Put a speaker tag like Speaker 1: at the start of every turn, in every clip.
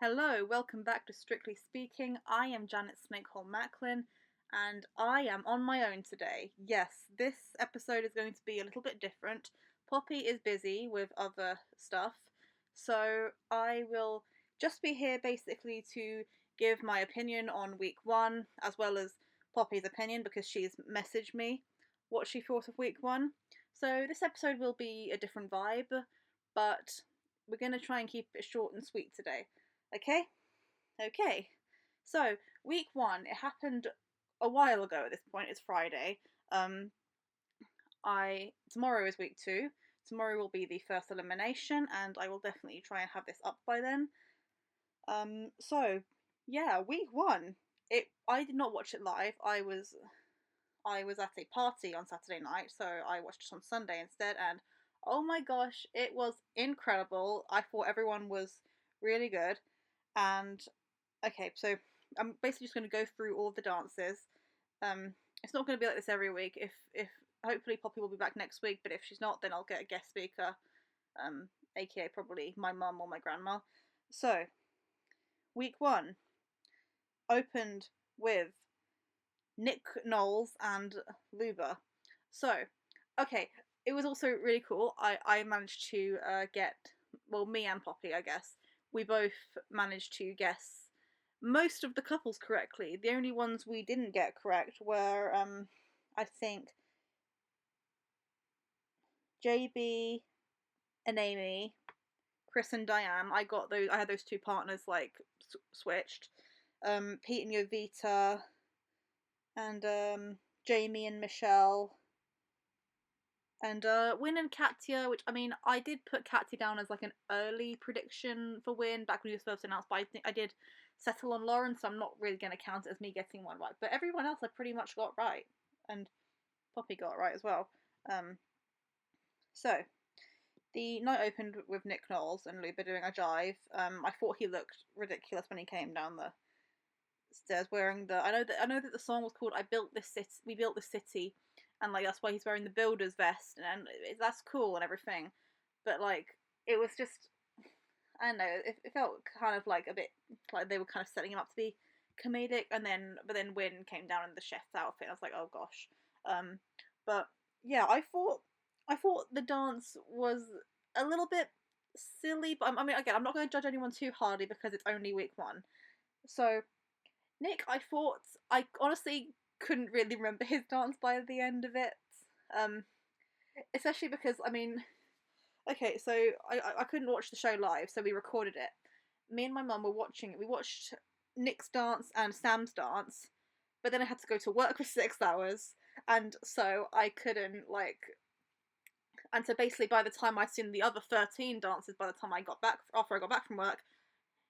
Speaker 1: Hello, welcome back to Strictly Speaking. I am Janet Snakehole-Macklin, and I am on my own today. Yes, this episode is going to be a little bit different. Poppy is busy with other stuff, so I will just be here basically to give my opinion on week one, as well as Poppy's opinion, because she's messaged me what she thought of week one. So this episode will be a different vibe, but we're going to try and keep it short and sweet today. Okay? Okay. So, week one, it happened a while ago at this point. It's Friday. Tomorrow is week two. Tomorrow will be the first elimination, and I will definitely try and have this up by then. So, yeah, week one. I did not watch it live. I was at a party on Saturday night, so I watched it on Sunday instead, and oh my gosh, it was incredible. I thought everyone was really good. And okay, so I'm basically just going to go through all the dances. It's not going to be like this every week. If hopefully Poppy will be back next week, but if she's not, then I'll get a guest speaker, aka probably my mum or my grandma. So, week one opened with Nick Knowles and Luba. So, okay, it was also really cool. I managed to get, well, me and Poppy, I guess, we both managed to guess most of the couples correctly. The only ones we didn't get correct were, I think, JB and Amy, Chris and Diane. I had those two partners like switched. Pete and Jovita, and Jamie and Michelle. And Win and Katya, which, I mean, I did put Katya down as like an early prediction for Win back when he was first announced, but I think I did settle on Lauren, so I'm not really going to count it as me getting one right. But everyone else I pretty much got right, and Poppy got right as well. So, the night opened with Nick Knowles and Luba doing a jive. I thought he looked ridiculous when he came down the stairs wearing the. I know that the song was called "I Built This City." We built this city, and like that's why he's wearing the builder's vest, and that's cool and everything. But like, it was just, I don't know. It felt kind of like a bit like they were kind of setting him up to be comedic, but then Win came down in the chef's outfit. And I was like, oh gosh. But yeah, I thought the dance was a little bit silly, but I mean, again, I'm not going to judge anyone too hardly because it's only week one. So, Nick, I honestly couldn't really remember his dance by the end of it. Especially because, I mean, okay, so I couldn't watch the show live, so we recorded it. Me and my mum were watching it. We watched Nick's dance and Sam's dance, but then I had to go to work for 6 hours, and so I couldn't, like, and so basically by the time I'd seen the other 13 dances, by the time after I got back from work,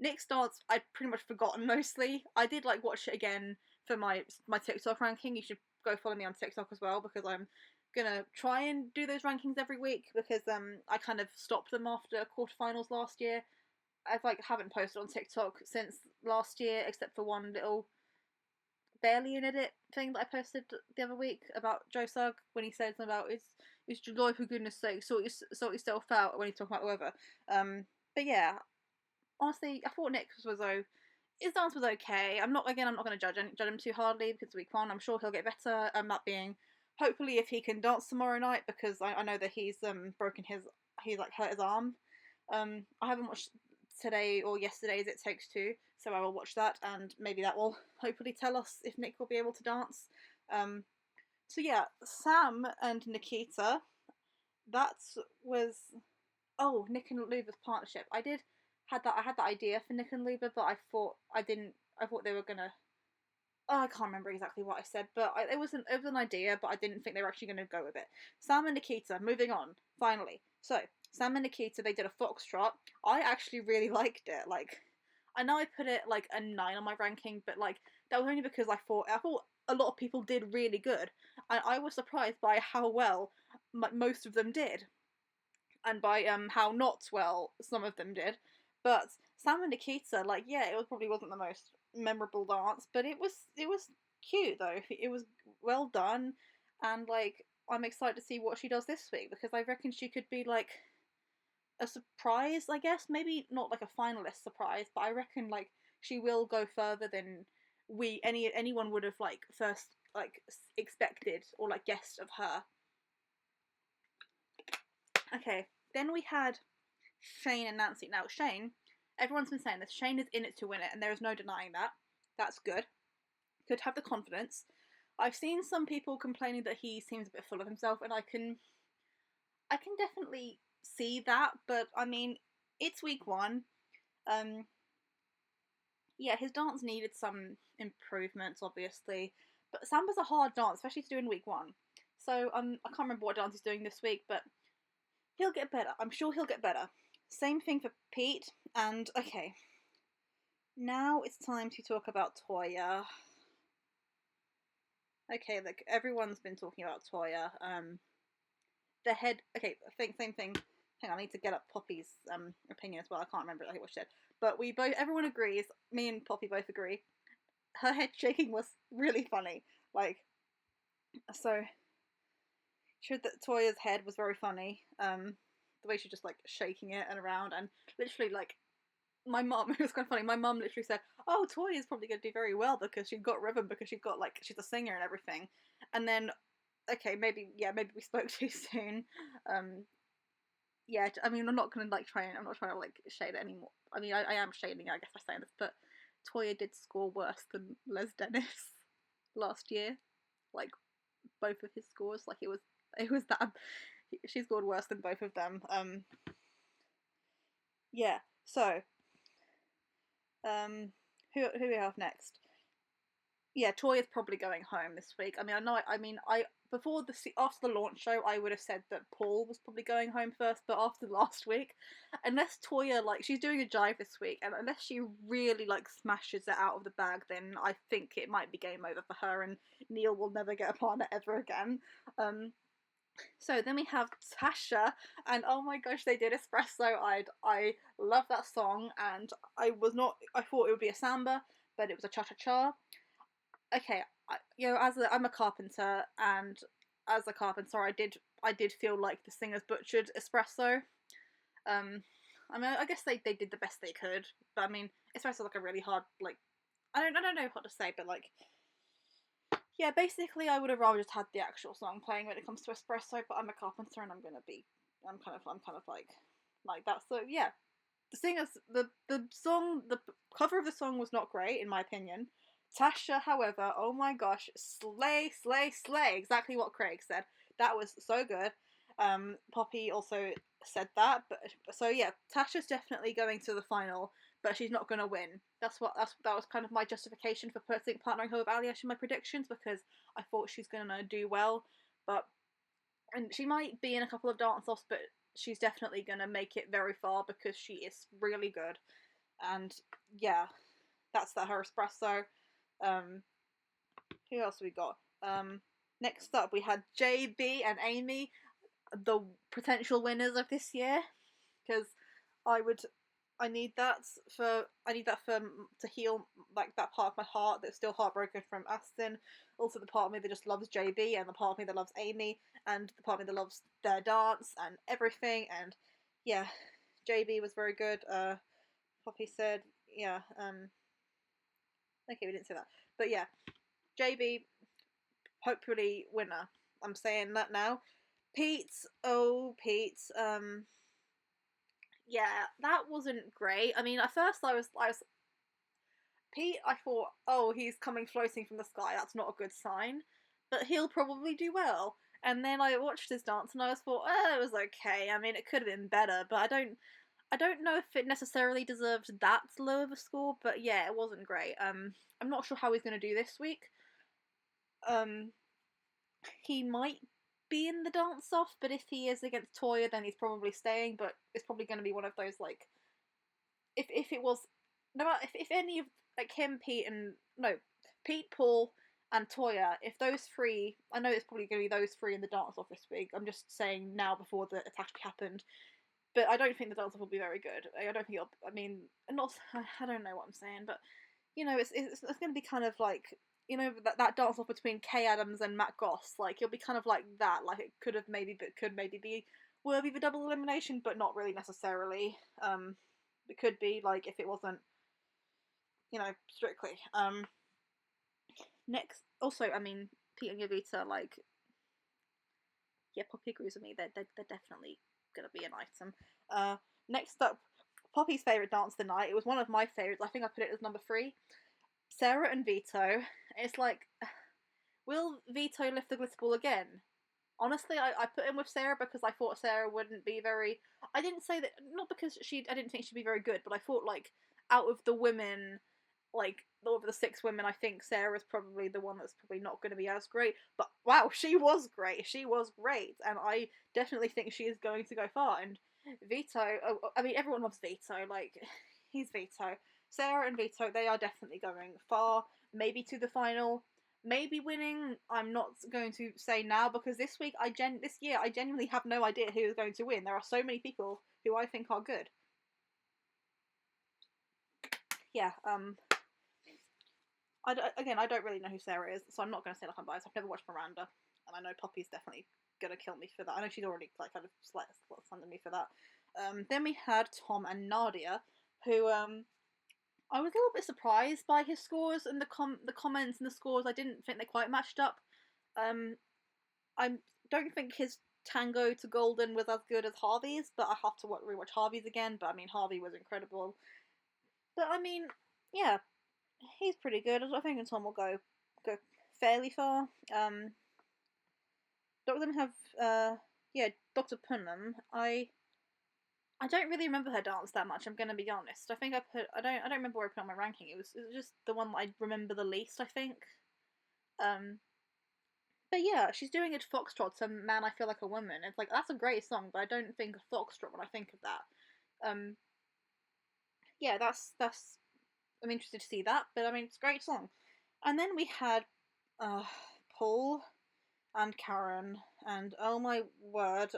Speaker 1: Nick's dance I'd pretty much forgotten mostly. I did like watch it again for my TikTok ranking. You should go follow me on TikTok as well, because I'm gonna try and do those rankings every week, because I kind of stopped them after quarterfinals last year. I've like haven't posted on TikTok since last year, except for one little barely an edit thing that I posted the other week about Joe Sugg when he said something about it's July, for goodness sake, sort yourself out, when he's talking about the weather. But yeah, honestly, I thought his dance was okay. I'm not going to judge him too hardly because week one. I'm sure he'll get better. That being, hopefully, if he can dance tomorrow night, because I know that he's like hurt his arm. I haven't watched today or yesterday's It Takes Two, so I will watch that, and maybe that will hopefully tell us if Nick will be able to dance. So yeah, Sam and Nikita. That was Nick and Luba's partnership. I had that idea for Nick and Luba, but I thought they were gonna. Oh, I can't remember exactly what I said, but it was an idea, but I didn't think they were actually going to go with it. Sam and Nikita, moving on, finally. So, Sam and Nikita, they did a foxtrot. I actually really liked it. Like, I know I put it like a 9 on my ranking, but like that was only because I thought a lot of people did really good, and I was surprised by how well most of them did, and by how not well some of them did. But Sam and Nikita, like, yeah, probably wasn't the most memorable dance, but it was cute though. It was well done, and like I'm excited to see what she does this week, because I reckon she could be like a surprise, I guess. Maybe not like a finalist surprise, but I reckon like she will go further than anyone would have like first like expected or like guessed of her. Okay, then we had Shane and Nancy. Now Shane, everyone's been saying this. Shane is in it to win it, and there is no denying that. That's good. Could have the confidence. I've seen some people complaining that he seems a bit full of himself, and I can definitely see that. But I mean, it's week one. Yeah, his dance needed some improvements, obviously. But samba's a hard dance, especially to do in week one. So I can't remember what dance he's doing this week, but he'll get better. I'm sure he'll get better. Same thing for Pete. And okay, now it's time to talk about Toya. Okay, look, everyone's been talking about Toya. The head. Okay, same thing. Hang on, I need to get up Poppy's opinion as well. I can't remember what she said, but everyone agrees. Me and Poppy both agree. Her head shaking was really funny. Like, so, showed that Toya's head was very funny. The way she just like shaking it and around, and literally like my mum. It was quite funny. My mum literally said, "Oh, Toya's probably going to do very well because she's got rhythm because she's got like she's a singer and everything." And then, okay, maybe we spoke too soon. Yeah, I mean, I'm not trying to like shade it anymore. I mean, I am shading, I guess, by saying this, but Toya did score worse than Les Dennis last year. Like, both of his scores, like it was that she scored worse than both of them. Yeah. So, who we have next? Yeah, Toya's probably going home this week. I mean, after the launch show, I would have said that Paul was probably going home first, but after last week, unless Toya like she's doing a jive this week, and unless she really like smashes it out of the bag, then I think it might be game over for her, and Neil will never get a partner ever again. So then we have Tasha, and oh my gosh, they did Espresso. I love that song, and I thought it would be a samba, but it was a cha-cha-cha. Okay, I'm a carpenter, and as a carpenter, I did feel like the singers butchered Espresso. I mean, I guess they did the best they could, but I mean, Espresso like a really hard like, I don't know what to say, but like, yeah, basically, I would have rather just had the actual song playing when it comes to Espresso, but I'm a carpenter, and I'm kind of like that. So yeah, the singers, the cover of the song was not great in my opinion. Tasha, however, oh my gosh, slay, slay, slay. Exactly what Craig said. That was so good. Poppy also said that, but so yeah, Tasha's definitely going to the final, but she's not going to win. That was kind of my justification for partnering her with Aliyah in my predictions, because I thought she's going to do well, and she might be in a couple of dance-offs, but she's definitely going to make it very far because she is really good. And yeah, that's her Espresso. Who else have we got? Next up we had JB and Amy, the potential winners of this year, because I need that to heal like that part of my heart that's still heartbroken from Aston. Also the part of me that just loves JB, and the part of me that loves Amy, and the part of me that loves their dance and everything. And yeah, JB was very good. Poppy said, yeah, okay, we didn't say that. But yeah, JB, hopefully winner. I'm saying that now. Pete, yeah, that wasn't great. I mean, at first I was Pete, I thought, oh, he's coming floating from the sky. That's not a good sign, but he'll probably do well. And then I watched his dance, and I thought, oh, it was okay. I mean, it could have been better, but I don't know if it necessarily deserved that low of a score. But yeah, it wasn't great. I'm not sure how he's going to do this week. He might be in the dance off, but if he is against Toya, then he's probably staying. But it's probably going to be one of those like, if it was no, if any of like him, Pete, Paul, and Toya, if those three, I know it's probably going to be those three in the dance off this week. I'm just saying now before the attack happened, but I don't think the dance off will be very good. I don't think it'll. I mean, not. I don't know what I'm saying, but you know, it's going to be kind of like, you know, that dance off between Kay Adams and Matt Goss. Like it'll be kind of like that. Like it could maybe be worthy of a double elimination, but not really necessarily. It could be, like, if it wasn't, you know, strictly. Next, also, I mean, Pete and Yovita, like, yeah, Poppy agrees with me. They're definitely gonna be an item. Next up, Poppy's favourite dance of the night. It was one of my favourites. I think I put it as number 3. Sarah and Vito. It's like, will Vito lift the glitter ball again? Honestly, I put him with Sarah because I thought Sarah wouldn't be very. I didn't say that, not because I didn't think she'd be very good, but I thought, like, out of the women, like, over the 6 women, I think Sarah's probably the one that's probably not going to be as great. But wow, she was great. She was great, and I definitely think she is going to go far. And Vito, I mean, everyone loves Vito. Like, he's Vito. Sarah and Vito, they are definitely going far. Maybe to the final. Maybe winning. I'm not going to say now because this year, I genuinely have no idea who is going to win. There are so many people who I think are good. Yeah. I don't really know who Sarah is, so I'm not going to say like I'm biased. I've never watched Miranda, and I know Poppy's definitely gonna kill me for that. I know she's already, like, kind of slandered me for that. Then we had Tom and Nadia, who I was a little bit surprised by his scores and the comments and the scores. I didn't think they quite matched up. I don't think his Tango to Golden was as good as Harvey's, but I have to rewatch Harvey's again. But I mean, Harvey was incredible. But I mean, yeah, he's pretty good. I think Tom will go fairly far. Then we have Dr. Punham. I don't really remember her dance that much. I'm gonna be honest. I think I don't remember where I put on my ranking. It was just the one that I remember the least, I think. But yeah, she's doing it Foxtrot, so Man I Feel Like a Woman. It's like, that's a great song, but I don't think of Foxtrot when I think of that. Yeah, that's I'm interested to see that, but I mean, it's a great song. And then we had Paul and Karen, and oh my word,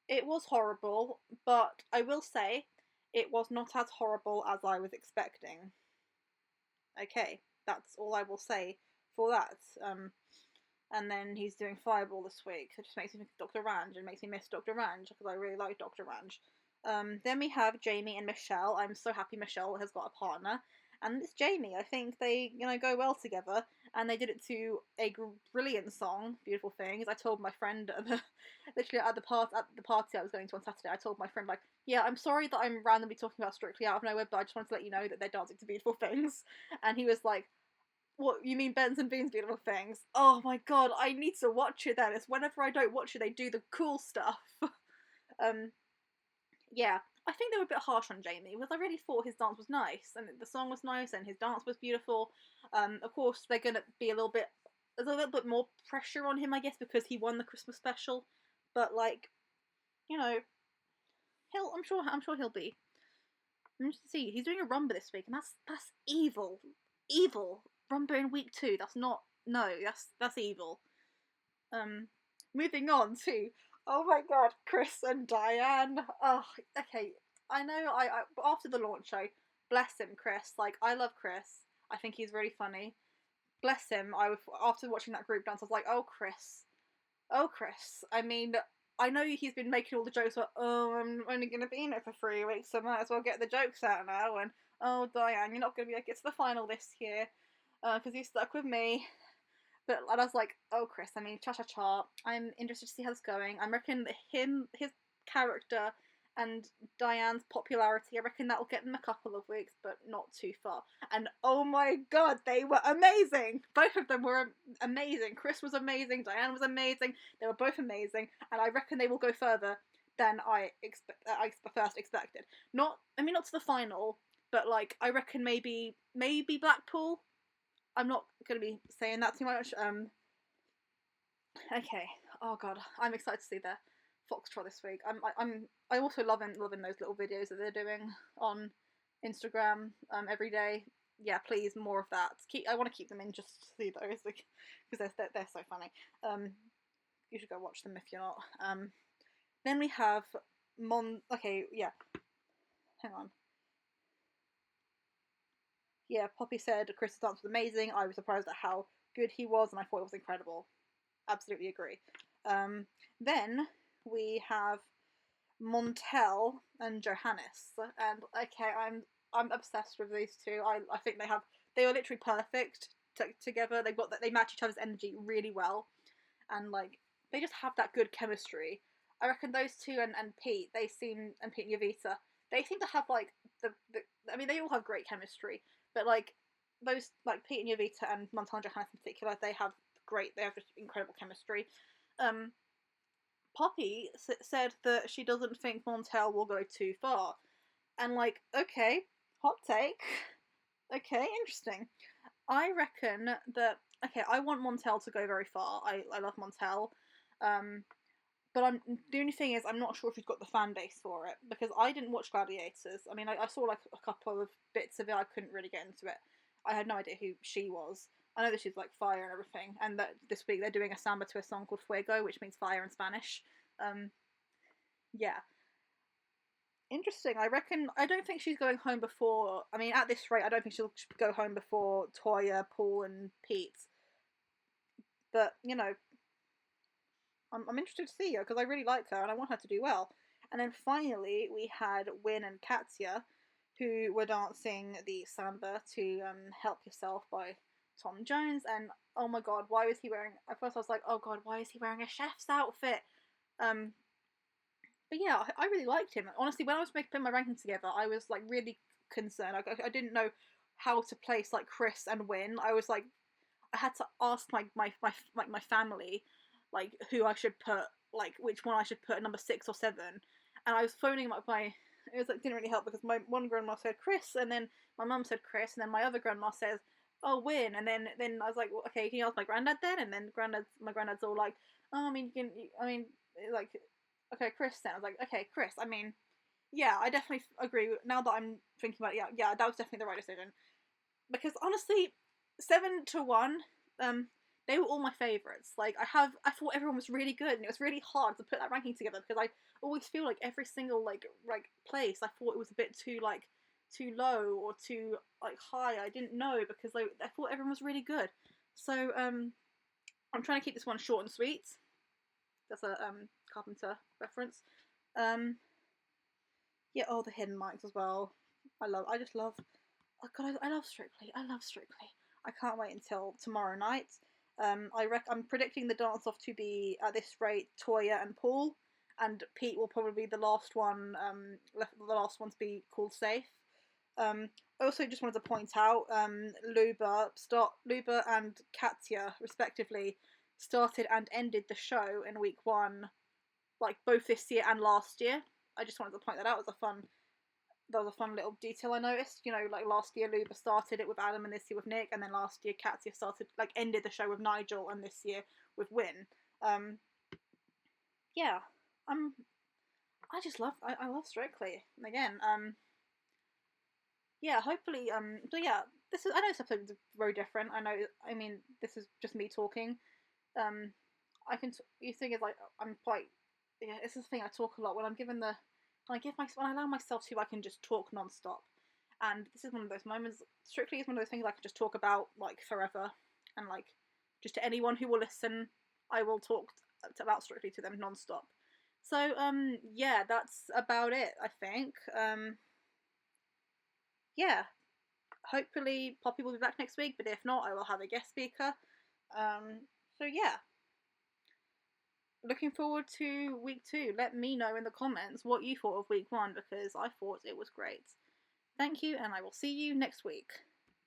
Speaker 1: it was horrible, but I will say it was not as horrible as I was expecting. Okay, that's all I will say for that. And then he's doing Fireball this week. It just makes me think of Dr. Ranj and makes me miss Dr. Ranj because I really like Dr. Ranj. Then we have Jamie and Michelle. I'm so happy Michelle has got a partner. And it's Jamie. I think they, go well together. And they did it to a brilliant song, Beautiful Things. I told my friend, literally at the party I was going to on Saturday, I told my friend, like, yeah, I'm sorry that I'm randomly talking about Strictly out of nowhere, but I just wanted to let you know that they're dancing to Beautiful Things. And he was like, what, you mean Benz and Bean's Beautiful Things? Oh my god, I need to watch it then. It's whenever I don't watch it, they do the cool stuff. Yeah, I think they were a bit harsh on Jamie because I really thought his dance was nice and the song was nice and his dance was beautiful. Of course, they're gonna be there's a little bit more pressure on him, I guess, because he won the Christmas special. But like, I'm sure he'll be. I'm just to see, he's doing a rumba this week, and that's evil. Rumba in week 2. That's evil. Moving on to, oh my god, Chris and Diane. Oh, okay. I know. I after the launch show, bless him, Chris. Like, I love Chris. I think he's really funny. Bless him. After watching that group dance, I was like, oh Chris. I mean, I know he's been making all the jokes about, oh, I'm only going to be in it for 3 weeks, so I might as well get the jokes out now. And, oh, Diane, you're not going to be able to get to the final this year because you stuck with me. But I was like, oh, Chris, I mean, cha-cha-cha. I'm interested to see how it's going. I reckon his character and Diane's popularity, I reckon that'll get them a couple of weeks, but not too far. And oh my god, they were amazing! Both of them were amazing. Chris was amazing, Diane was amazing. They were both amazing, and I reckon they will go further than I first expected. Not to the final, but like, I reckon maybe Blackpool. I'm not going to be saying that too much. Okay. Oh god, I'm excited to see their Foxtrot this week. I also loving those little videos that they're doing on Instagram every day. Yeah, please, more of that. I want to keep them in just to see those because they're so funny. You should go watch them if you're not. Then we have Okay, yeah. Hang on. Yeah, Poppy said Chris' dance was amazing. I was surprised at how good he was, and I thought it was incredible. Absolutely agree. Then we have Montel and Johannes. And okay, I'm obsessed with these two. I think they are literally perfect together. They match each other's energy really well, and like they just have that good chemistry. I reckon those two and Pete, and Pete and Yovita, they seem to have like the I mean, they all have great chemistry, but like those, like Pete and Yovita and Montel and Johannes in particular, they have just incredible chemistry. Um, Poppy said that she doesn't think Montel will go too far, and like, okay, hot take. Okay, interesting. I reckon that I want Montel to go very far. I love Montel. Um, but the only thing is I'm not sure if he's got the fan base for it, because I didn't watch Gladiators. I mean, I saw like a couple of bits of it. I couldn't really get into it. I had no idea who she was. I know that she's like fire and everything, and that this week they're doing a samba to a song called Fuego, which means fire in Spanish. Um, yeah, interesting. I don't think she's going home before. I mean, at this rate, I don't think she'll go home before Toya, Paul, and Pete. But you know, I'm interested to see her because I really like her and I want her to do well. And then finally, we had Win and Katya, who were dancing the samba to "Help Yourself" by Tom Jones. And oh my god, why was he wearing? At first, I was like, oh god, why is he wearing a chef's outfit? But yeah, I really liked him. Honestly, when I was putting my rankings together, I was like really concerned. I didn't know how to place like Chris and Win. I was like, I had to ask my family, like who I should put, like which one I should put at number 6 or 7, and I was phoning my. It was like didn't really help because my one grandma said Chris, and then my mum said Chris, and then my other grandma says, oh, Win, and then I was like, well, okay, can you ask my granddad then? And then my granddad's all like, oh, I mean, like, okay, Chris. Then I was like, okay, Chris. I mean, yeah, I definitely agree. Now that I'm thinking about it, yeah, that was definitely the right decision. Because honestly, 7-1, they were all my favourites. Like I thought everyone was really good, and it was really hard to put that ranking together because I always feel like every single like place I thought it was a bit too low or too like high. I didn't know because I thought everyone was really good. So I'm trying to keep this one short and sweet. That's a Carpenter reference. Yeah, oh, the hidden mics as well. I just love. Oh god, I love Strictly. I love Strictly. I can't wait until tomorrow night. I'm predicting the dance off to be at this rate Toya and Paul, and Pete will probably be the last one. The last one to be called safe. I also just wanted to point out, Luba and Katya respectively started and ended the show in week 1, like both this year and last year. I just wanted to point that out as that was a fun little detail I noticed. You know, like last year Luba started it with Adam and this year with Nick, and then last year Katya ended the show with Nigel, and this year with Win. Yeah, I love Strictly. And again, yeah, hopefully, so yeah, I know this episode is very different. I mean, this is just me talking. You think it's like, I'm quite, yeah, it's the thing, I talk a lot when I'm given the, when I allow myself to, I can just talk non-stop. And this is one of those moments. Strictly is one of those things I can just talk about like forever, and like just to anyone who will listen, I will talk about Strictly to them non-stop. So yeah, that's about it, I think. Yeah, hopefully Poppy will be back next week, but if not, I will have a guest speaker. So yeah, looking forward to week 2. Let me know in the comments what you thought of week 1, because I thought it was great. Thank you, and I will see you next week.